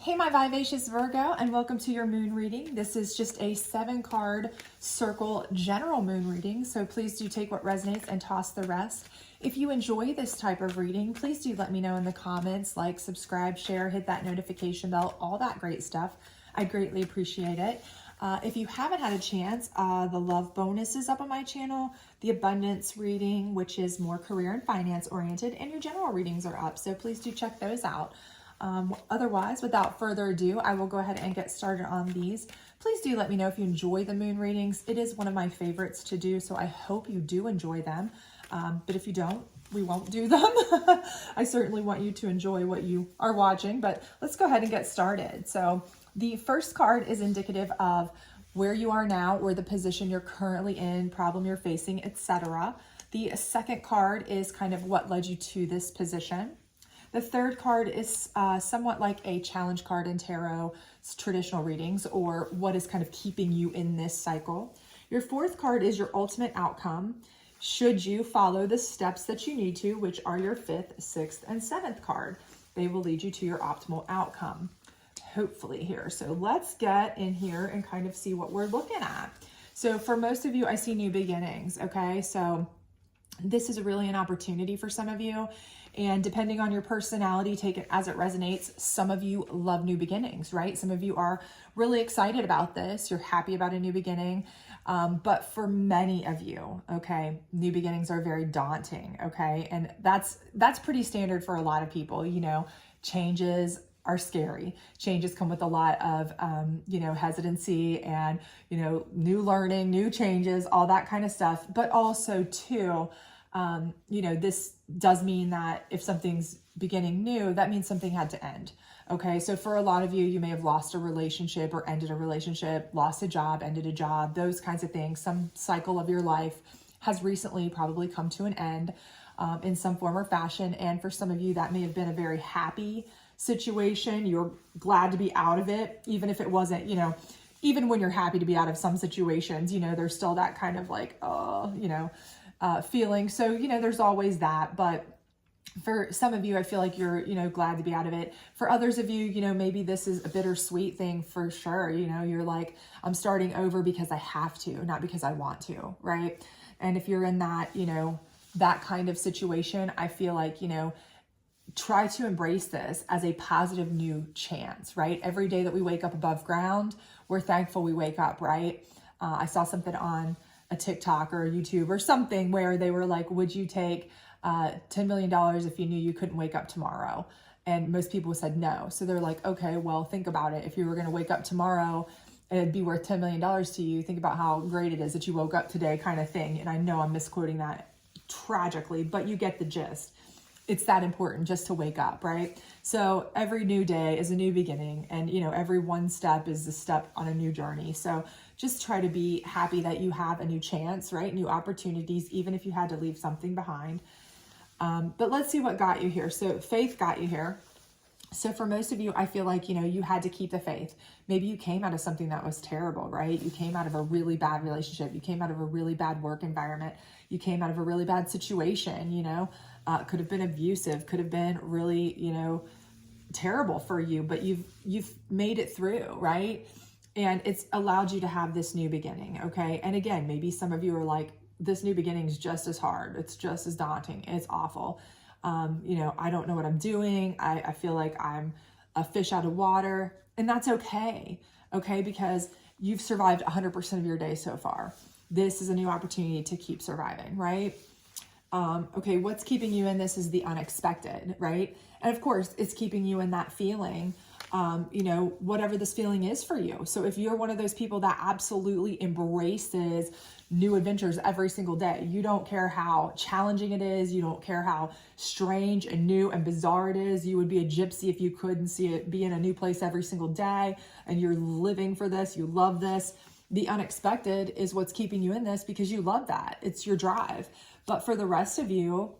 Hey, my vivacious Virgo, and welcome to your moon reading. This is just a 7-card circle general moon reading, so please do take what resonates and toss the rest. If you enjoy this type of reading, please do let me know in the comments, like, subscribe, share, hit that notification bell, all that great stuff. I greatly appreciate it. If you haven't had a chance, the love bonus is up on my channel, the abundance reading, which is more career and finance oriented, and your general readings are up, so please do check those out. Otherwise, without further ado, I will go ahead and get started on these. Please do let me know if you enjoy the moon readings. It is one of my favorites to do, so I hope you do enjoy them. But if you don't, we won't do them. I certainly want you to enjoy what you are watching, but let's go ahead and get started. So the first card is indicative of where you are now, or the position you're currently in, problem you're facing, etc. The second card is kind of what led you to this position. The third card is somewhat like a challenge card in tarot traditional readings, or what is kind of keeping you in this cycle. Your fourth card is your ultimate outcome, should you follow the steps that you need to, which are your fifth, sixth, and seventh card. They will lead you to your optimal outcome, hopefully here. So let's get in here and kind of see what we're looking at. So for most of you, I see new beginnings, okay? So this is really an opportunity for some of you. And depending on your personality, take it as it resonates. Some of you love new beginnings, right? Some of you are really excited about this. You're happy about a new beginning. But for many of you, okay, new beginnings are very daunting, okay? And that's pretty standard for a lot of people. You know, changes are scary. Changes come with a lot of, hesitancy and, new learning, new changes, all that kind of stuff. But also too, this does mean that if something's beginning new, that means something had to end. Okay. So for a lot of you, you may have lost a relationship or ended a relationship, lost a job, ended a job, those kinds of things. Some cycle of your life has recently probably come to an end in some form or fashion. And for some of you, that may have been a very happy situation. You're glad to be out of it, even if it wasn't, even when you're happy to be out of some situations, there's still that kind of like, feeling. So, there's always that, but for some of you, I feel like you're, glad to be out of it. For others of you, maybe this is a bittersweet thing for sure. You're like, I'm starting over because I have to, not because I want to, right? And if you're in that, that kind of situation, I feel like, try to embrace this as a positive new chance, right? Every day that we wake up above ground, we're thankful we wake up, right? I saw something on a TikTok or a YouTube or something where they were like, would you take $10 million if you knew you couldn't wake up tomorrow? And most people said no. So they're like, okay, well, think about it. If you were going to wake up tomorrow, it'd be worth $10 million to you. Think about how great it is that you woke up today, kind of thing. And I know I'm misquoting that tragically, but you get the gist. It's that important just to wake up, right? So every new day is a new beginning, and every one step is a step on a new journey. So just try to be happy that you have a new chance, right? New opportunities, even if you had to leave something behind. But let's see what got you here. So faith got you here. So for most of you, I feel like, you had to keep the faith. Maybe you came out of something that was terrible, right? You came out of a really bad relationship. You came out of a really bad work environment. You came out of a really bad situation, could have been abusive, could have been really, terrible for you, but you've made it through, right? And it's allowed you to have this new beginning, okay? And again, maybe some of you are like, this new beginning is just as hard. It's just as daunting. It's awful. I don't know what I'm doing. I feel like I'm a fish out of water, and that's okay. Okay. Because you've survived 100% of your day so far. This is a new opportunity to keep surviving, right? Okay. What's keeping you in this is the unexpected, right? And of course it's keeping you in that feeling, whatever this feeling is for you. So if you're one of those people that absolutely embraces new adventures every single day, you don't care how challenging it is, you don't care how strange and new and bizarre it is, you would be a gypsy if you could and see it, be in a new place every single day, and you're living for this, you love this. The unexpected is what's keeping you in this because you love that. It's your drive. But for the rest of you,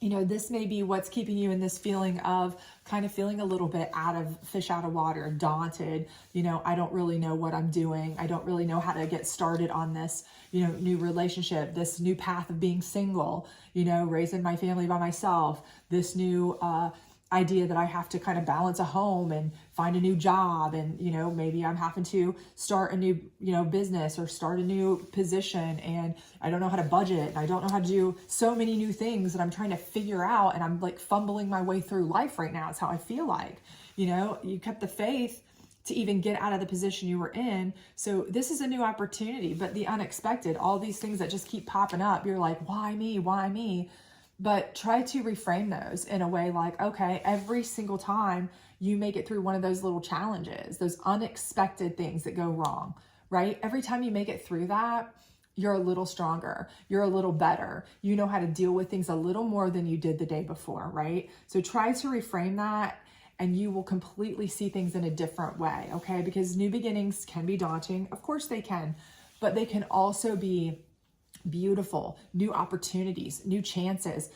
this may be what's keeping you in this feeling of kind of feeling a little bit fish out of water, daunted. I don't really know what I'm doing. I don't really know how to get started on this, new relationship, this new path of being single, raising my family by myself, this new, idea that I have to kind of balance a home and find a new job. And, you know, maybe I'm having to start a new, you know, business or start a new position, and I don't know how to budget. And I don't know how to do so many new things that I'm trying to figure out. And I'm like fumbling my way through life right now. It's how I feel like, you know, you kept the faith to even get out of the position you were in. So this is a new opportunity, but the unexpected, all these things that just keep popping up, you're like, why me? Why me? But try to reframe those in a way like, okay, every single time you make it through one of those little challenges, those unexpected things that go wrong, right? Every time you make it through that, you're a little stronger. You're a little better. You know how to deal with things a little more than you did the day before, right? So try to reframe that, and you will completely see things in a different way, okay? Because new beginnings can be daunting. Of course they can, but they can also be beautiful, new opportunities, new chances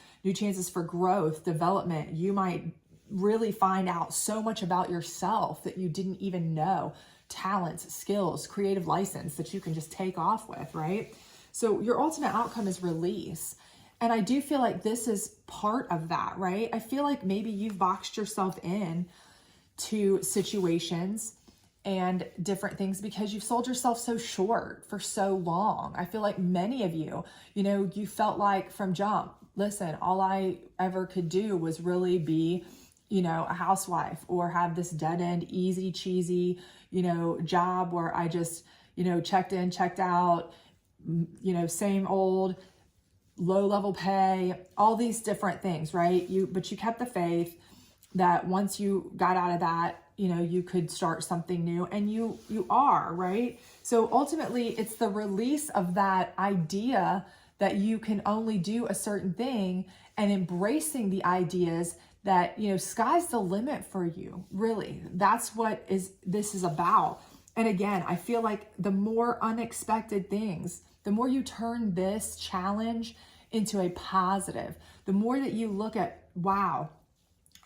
for growth, development. You might really find out so much about yourself that you didn't even know. Talents, skills, creative license that you can just take off with, right? So your ultimate outcome is release. And I do feel like this is part of that, right? I feel like maybe you've boxed yourself in to situations and different things because you've sold yourself so short for so long. I feel like many of you, you know, you felt like from jump, listen, all I ever could do was really be, you know, a housewife or have this dead end, easy, cheesy, you know, job where I just, you know, checked in, checked out, you know, same old low level pay, all these different things, right? But you kept the faith that once you got out of that, you know, you could start something new, and you are, right? So ultimately it's the release of that idea that you can only do a certain thing, and embracing the ideas that, you know, sky's the limit for you. Really, that's what this is about. And again, I feel like the more unexpected things, the more you turn this challenge into a positive, the more that you look at, wow,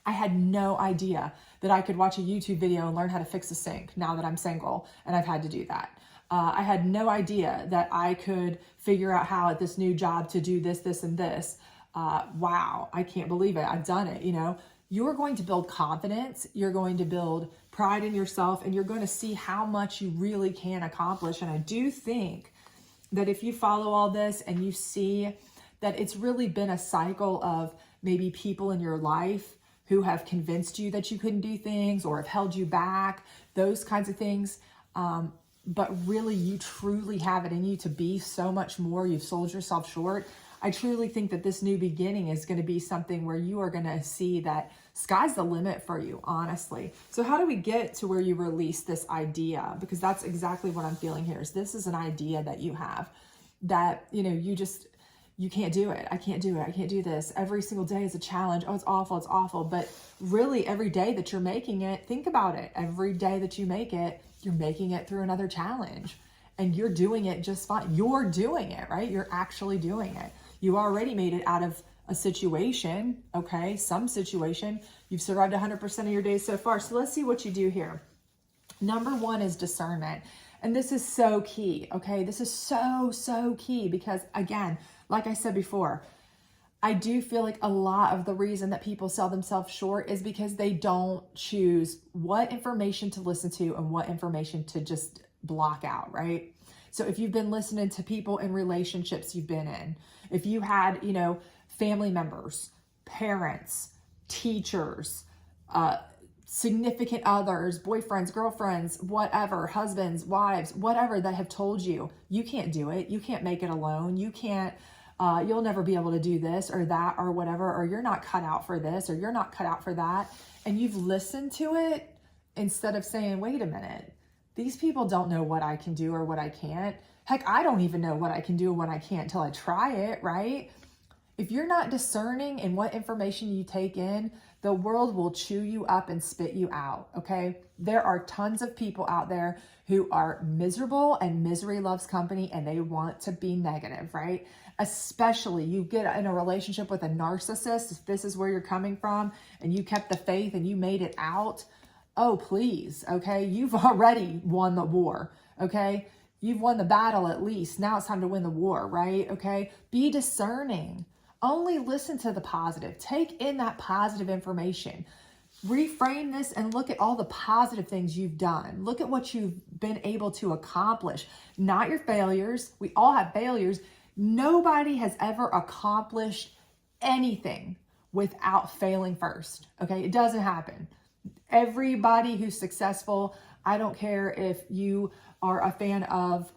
I had no idea that I could watch a YouTube video and learn how to fix a sink now that I'm single and I've had to do that. I had no idea that I could figure out how at this new job to do this, this, and this. Wow, I can't believe it. I've done it. You know, you're going to build confidence. You're going to build pride in yourself, and you're going to see how much you really can accomplish. And I do think that if you follow all this and you see that it's really been a cycle of maybe people in your life who have convinced you that you couldn't do things or have held you back, those kinds of things. But really, you truly have it in you to be so much more. You've sold yourself short. I truly think that this new beginning is going to be something where you are going to see that sky's the limit for you, honestly. So how do we get to where you release this idea? Because that's exactly what I'm feeling here. Is this is an idea that you have that, you know, you can't do it. I can't do it. I can't do this. Every single day is a challenge. Oh, it's awful. It's awful. But really, every day that you're making it, think about it. Every day that you make it, you're making it through another challenge, and you're doing it just fine. You're doing it, right? You're actually doing it. You already made it out of a situation, okay? Some situation. You've survived 100% of your days so far. So let's see what you do here. Number one is discernment. And this is so key, okay? This is so key because, again, like I said before, I do feel like a lot of the reason that people sell themselves short is because they don't choose what information to listen to and what information to just block out, right? So if you've been listening to people in relationships you've been in, if you had, you know, family members, parents, teachers, significant others, boyfriends, girlfriends, whatever, husbands, wives, whatever, that have told you, you can't do it. You can't make it alone. You can't, you'll never be able to do this or that or whatever, or you're not cut out for this or you're not cut out for that. And you've listened to it instead of saying, wait a minute, these people don't know what I can do or what I can't. Heck, I don't even know what I can do and what I can't until I try it, right? If you're not discerning in what information you take in, the world will chew you up and spit you out, okay? There are tons of people out there who are miserable, and misery loves company, and they want to be negative, right? Especially you get in a relationship with a narcissist, if this is where you're coming from, and you kept the faith and you made it out, oh, please, okay? You've already won the war, okay? You've won the battle at least. Now it's time to win the war, right? Okay? Be discerning. Only listen to the positive. Take in that positive information. Reframe this and look at all the positive things you've done. Look at what you've been able to accomplish, not your failures. We all have failures. Nobody has ever accomplished anything without failing first. Okay, it doesn't happen. Everybody who's successful, I don't care if you are a fan of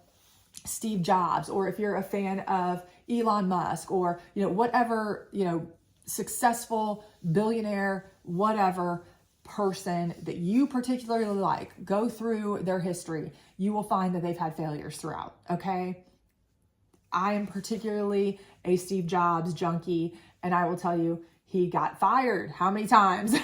Steve Jobs or if you're a fan of Elon Musk or, whatever, successful billionaire, whatever person that you particularly like, go through their history, you will find that they've had failures throughout. Okay. I am particularly a Steve Jobs junkie, and I will tell you, he got fired how many times?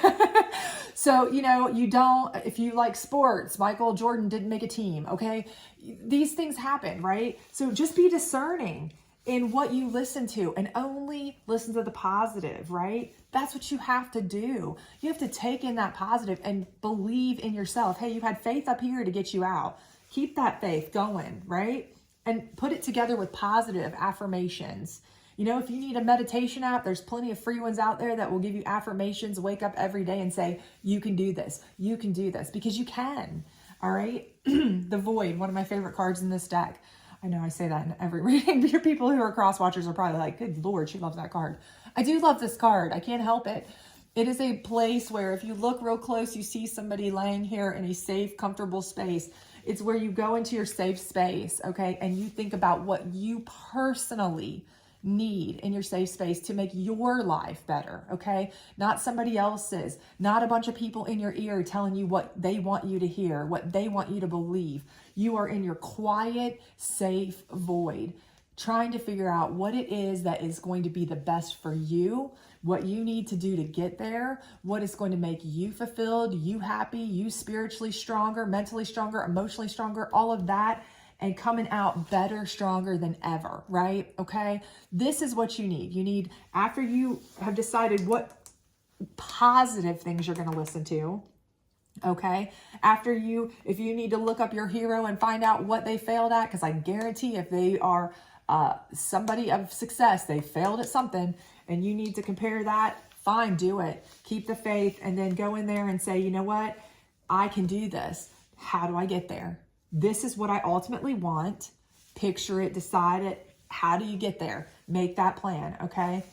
So, if you like sports, Michael Jordan didn't make a team, okay? These things happen, right? So just be discerning in what you listen to and only listen to the positive, right? That's what you have to do. You have to take in that positive and believe in yourself. Hey, you had faith up here to get you out. Keep that faith going, right? And put it together with positive affirmations. If you need a meditation app, there's plenty of free ones out there that will give you affirmations. Wake up every day and say, you can do this. You can do this, because you can. All right. The Void, one of my favorite cards in this deck. I know I say that in every reading. Your people who are cross watchers are probably like, good Lord, she loves that card. I do love this card. I can't help it. It is a place where if you look real close, you see somebody laying here in a safe, comfortable space. It's where you go into your safe space, okay? And you think about what you personally need in your safe space to make your life better, okay? Not somebody else's, not a bunch of people in your ear telling you what they want you to hear, what they want you to believe. You are in your quiet, safe void, trying to figure out what it is that is going to be the best for you, what you need to do to get there, what is going to make you fulfilled, you happy, you spiritually stronger, mentally stronger, emotionally stronger, all of that, and coming out better, stronger than ever, right? Okay. This is what you need. You need, after you have decided what positive things you're going to listen to, okay? If you need to look up your hero and find out what they failed at, because I guarantee if they are somebody of success, they failed at something, and you need to compare that, fine, do it. Keep the faith, and then go in there and say, you know what? I can do this. How do I get there? This is what I ultimately want. Picture it, decide it. How do you get there? Make that plan, okay?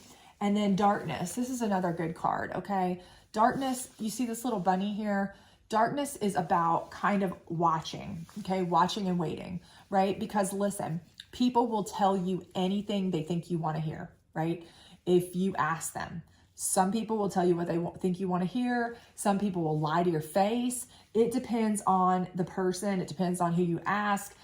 And then darkness. This is another good card, okay? Darkness, you see this little bunny here? Darkness is about kind of watching, okay? Watching and waiting, right? Because listen, people will tell you anything they think you want to hear, right? If you ask them. Some people will tell you what they think you want to hear. Some people will lie to your face. It depends on the person. It depends on who you ask,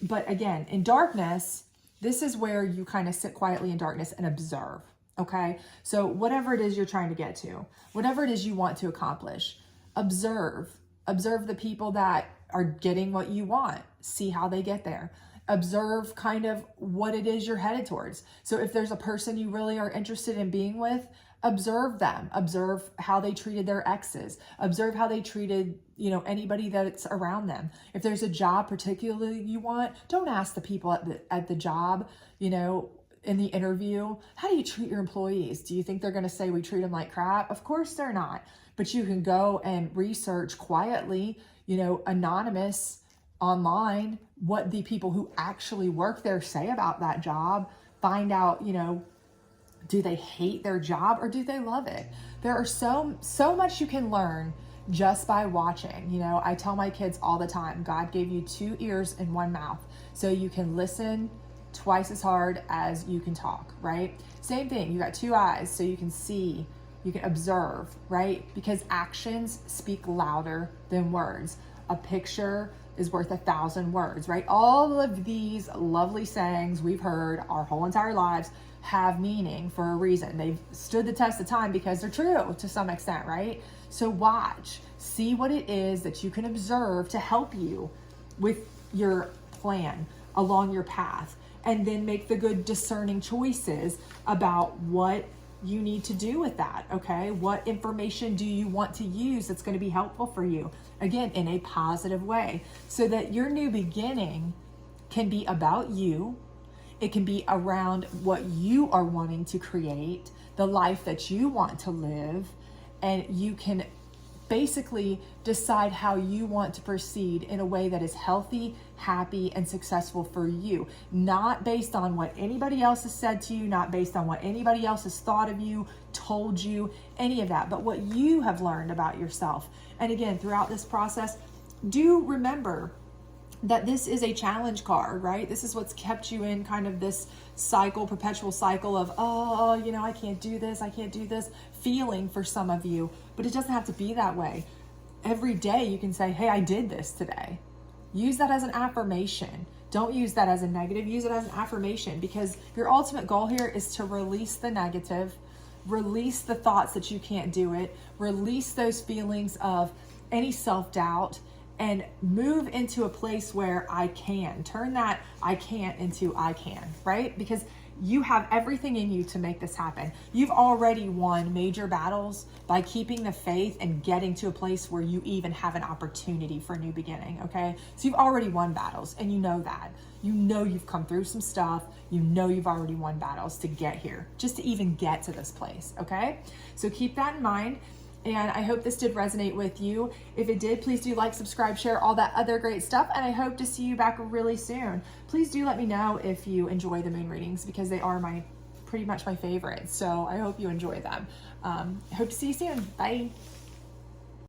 But again, in darkness, this is where you kind of sit quietly in darkness and observe, okay? So whatever it is you're trying to get to, whatever it is you want to accomplish, observe. Observe the people that are getting what you want. See how they get there. Observe kind of what it is you're headed towards. So if there's a person you really are interested in being with, observe them. Observe how they treated their exes. Observe how they treated, anybody that's around them. If there's a job particularly you want, don't ask the people at the job, in the interview, how do you treat your employees? Do you think they're going to say we treat them like crap? Of course they're not. But you can go and research quietly, anonymous online, what the people who actually work there say about that job. Find out, do they hate their job or do they love it? There are so much you can learn just by watching. I tell my kids all the time, God gave you 2 ears and 1 mouth, so you can listen twice as hard as you can talk, right? Same thing, you got 2 eyes, so you can see, you can observe, right? Because actions speak louder than words. A picture is worth 1,000 words, right? All of these lovely sayings we've heard our whole entire lives have meaning for a reason. They've stood the test of time because they're true to some extent, right? So watch, see what it is that you can observe to help you with your plan along your path, and then make the good discerning choices about what you need to do with that, okay? What information do you want to use that's going to be helpful for you? Again, in a positive way, so that your new beginning can be about you. It can be around what you are wanting to create, the life that you want to live, and you can basically decide how you want to proceed in a way that is healthy, happy, and successful for you. Not based on what anybody else has said to you, not based on what anybody else has thought of you, told you, any of that, but what you have learned about yourself. And again, throughout this process, do remember that this is a challenge card, right? This is what's kept you in kind of this cycle, perpetual cycle of, oh, you know, I can't do this, feeling for some of you. But it doesn't have to be that way. Every day you can say, hey, I did this today. Use that as an affirmation. Don't use that as a negative. Use it as an affirmation, because your ultimate goal here is to release the negative, release the thoughts that you can't do it, release those feelings of any self-doubt, and move into a place where I can. Turn that I can't into I can, right? Because you have everything in you to make this happen. You've already won major battles by keeping the faith and getting to a place where you even have an opportunity for a new beginning, okay? So you've already won battles, and you know that. You know you've come through some stuff. You know you've already won battles to get here, just to even get to this place, okay? So keep that in mind. And I hope this did resonate with you. If it did, please do like, subscribe, share, all that other great stuff. And I hope to see you back really soon. Please do let me know if you enjoy the moon readings, because they are pretty much my favorite. So I hope you enjoy them. I hope to see you soon. Bye.